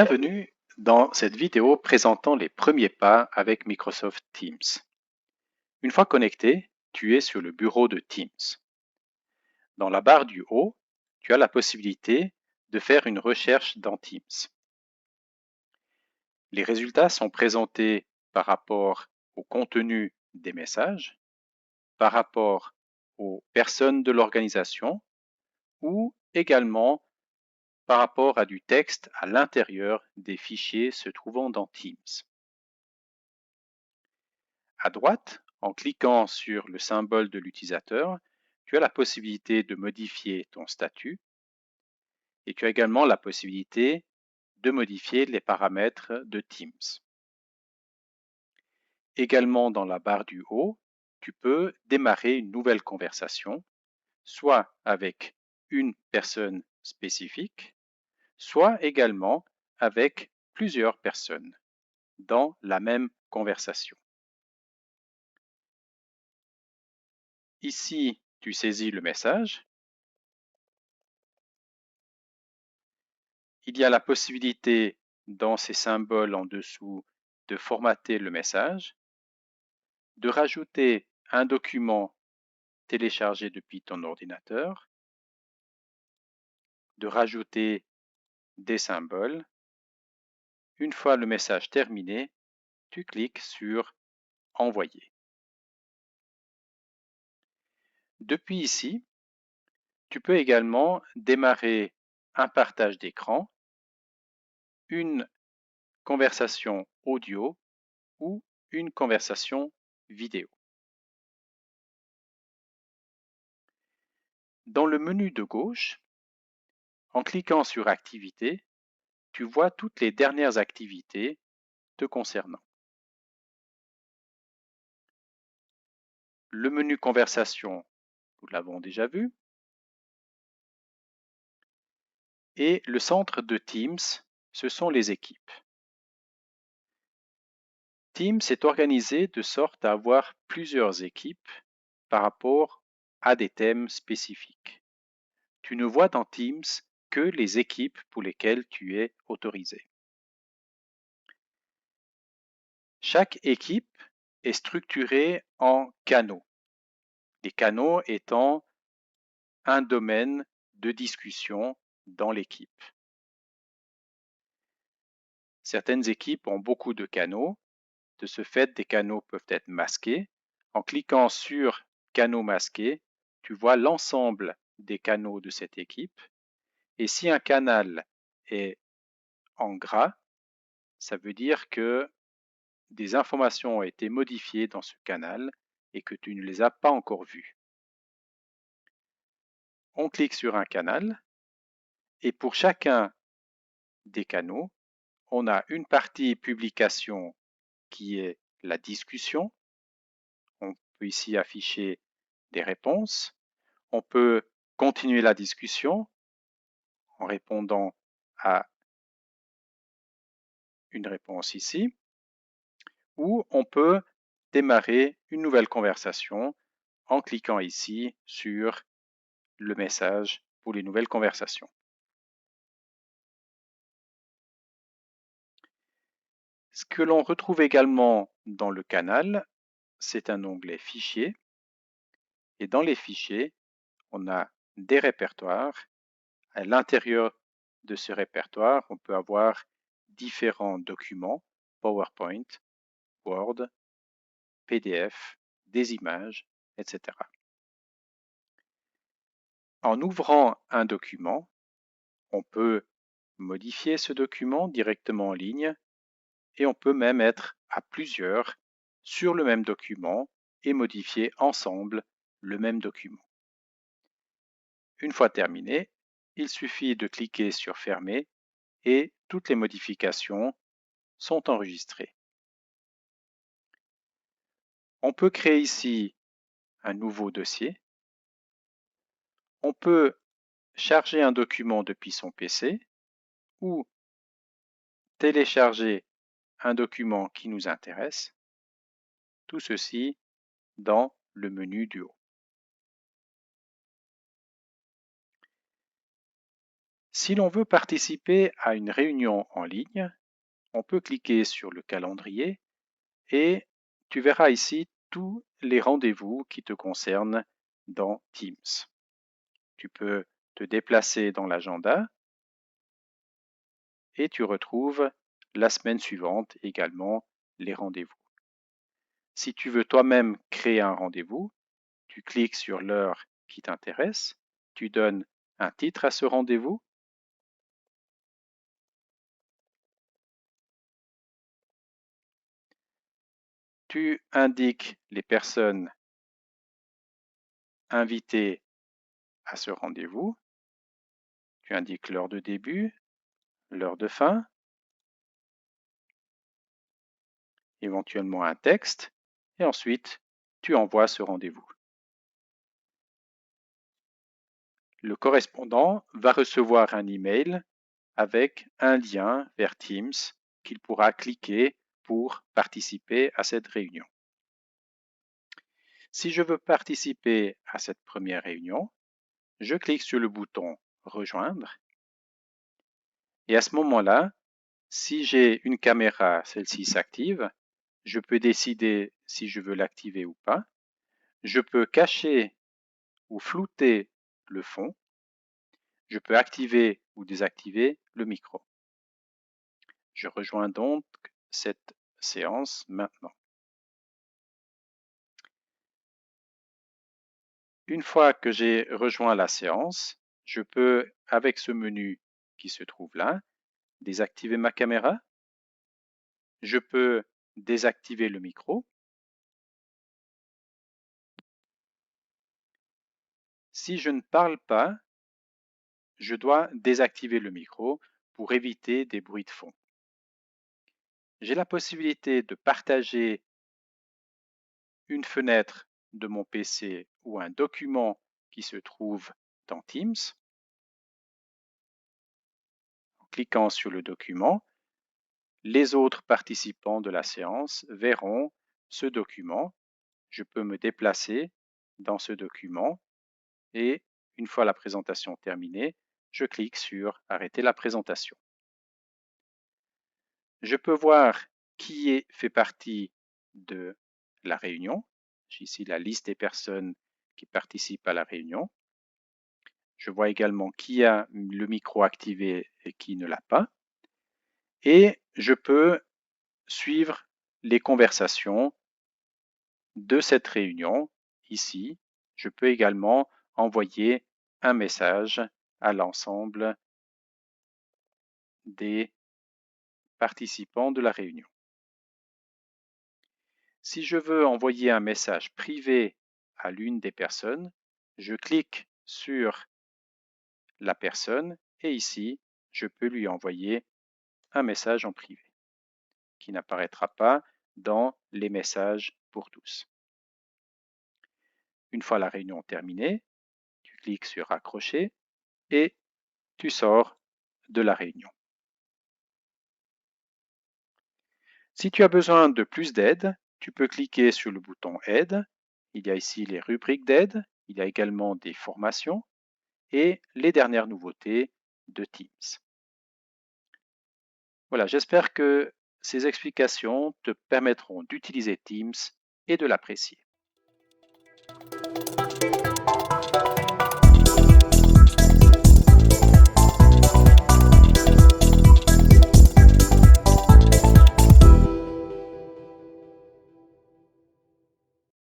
Bienvenue dans cette vidéo présentant les premiers pas avec Microsoft Teams. Une fois connecté, tu es sur le bureau de Teams. Dans la barre du haut, tu as la possibilité de faire une recherche dans Teams. Les résultats sont présentés par rapport au contenu des messages, par rapport aux personnes de l'organisation ou également par rapport à du texte à l'intérieur des fichiers se trouvant dans Teams. À droite, en cliquant sur le symbole de l'utilisateur, tu as la possibilité de modifier ton statut et tu as également la possibilité de modifier les paramètres de Teams. Également dans la barre du haut, tu peux démarrer une nouvelle conversation, soit avec une personne spécifique, soit également avec plusieurs personnes dans la même conversation. Ici, tu saisis le message. Il y a la possibilité, dans ces symboles en dessous, de formater le message, de rajouter un document téléchargé depuis ton ordinateur, de rajouter des symboles. Une fois le message terminé, tu cliques sur « Envoyer ». Depuis ici, tu peux également démarrer un partage d'écran, une conversation audio ou une conversation vidéo. Dans le menu de gauche, en cliquant sur « Activités », tu vois toutes les dernières activités te concernant. Le menu Conversation, nous l'avons déjà vu. Et le centre de Teams, ce sont les équipes. Teams est organisé de sorte à avoir plusieurs équipes par rapport à des thèmes spécifiques. Tu ne vois dans Teams que les équipes pour lesquelles tu es autorisé. Chaque équipe est structurée en canaux. Les canaux étant un domaine de discussion dans l'équipe. Certaines équipes ont beaucoup de canaux. De ce fait, des canaux peuvent être masqués. En cliquant sur « Canaux masqués », tu vois l'ensemble des canaux de cette équipe. Et si un canal est en gras, ça veut dire que des informations ont été modifiées dans ce canal et que tu ne les as pas encore vues. On clique sur un canal et pour chacun des canaux, on a une partie publication qui est la discussion. On peut ici afficher des réponses. On peut continuer la discussion en répondant à une réponse ici, ou on peut démarrer une nouvelle conversation en cliquant ici sur le message pour les nouvelles conversations. Ce que l'on retrouve également dans le canal, c'est un onglet Fichiers. Et dans les fichiers, on a des répertoires. À l'intérieur de ce répertoire, on peut avoir différents documents, PowerPoint, Word, PDF, des images, etc. En ouvrant un document, on peut modifier ce document directement en ligne et on peut même être à plusieurs sur le même document et modifier ensemble le même document. Une fois terminé, il suffit de cliquer sur « Fermer » et toutes les modifications sont enregistrées. On peut créer ici un nouveau dossier. On peut charger un document depuis son PC ou télécharger un document qui nous intéresse. Tout ceci dans le menu du haut. Si l'on veut participer à une réunion en ligne, on peut cliquer sur le calendrier et tu verras ici tous les rendez-vous qui te concernent dans Teams. Tu peux te déplacer dans l'agenda et tu retrouves la semaine suivante également les rendez-vous. Si tu veux toi-même créer un rendez-vous, tu cliques sur l'heure qui t'intéresse, tu donnes un titre à ce rendez-vous, tu indiques les personnes invitées à ce rendez-vous, tu indiques l'heure de début, l'heure de fin, éventuellement un texte, et ensuite tu envoies ce rendez-vous. Le correspondant va recevoir un email avec un lien vers Teams qu'il pourra cliquer pour participer à cette réunion. Si je veux participer à cette première réunion, je clique sur le bouton Rejoindre et à ce moment-là, si j'ai une caméra, celle-ci s'active, je peux décider si je veux l'activer ou pas. Je peux cacher ou flouter le fond. Je peux activer ou désactiver le micro. Je rejoins donc cette séance maintenant. Une fois que j'ai rejoint la séance, je peux, avec ce menu qui se trouve là, désactiver ma caméra. Je peux désactiver le micro. Si je ne parle pas, je dois désactiver le micro pour éviter des bruits de fond. J'ai la possibilité de partager une fenêtre de mon PC ou un document qui se trouve dans Teams. En cliquant sur le document, les autres participants de la séance verront ce document. Je peux me déplacer dans ce document et une fois la présentation terminée, je clique sur Arrêter la présentation. Je peux voir qui fait partie de la réunion. J'ai ici la liste des personnes qui participent à la réunion. Je vois également qui a le micro activé et qui ne l'a pas. Et je peux suivre les conversations de cette réunion. Ici, je peux également envoyer un message à l'ensemble des participants de la réunion. Si je veux envoyer un message privé à l'une des personnes, je clique sur la personne et ici, je peux lui envoyer un message en privé qui n'apparaîtra pas dans les messages pour tous. Une fois la réunion terminée, tu cliques sur Raccrocher et tu sors de la réunion. Si tu as besoin de plus d'aide, tu peux cliquer sur le bouton Aide. Il y a ici les rubriques d'aide, il y a également des formations et les dernières nouveautés de Teams. Voilà, j'espère que ces explications te permettront d'utiliser Teams et de l'apprécier.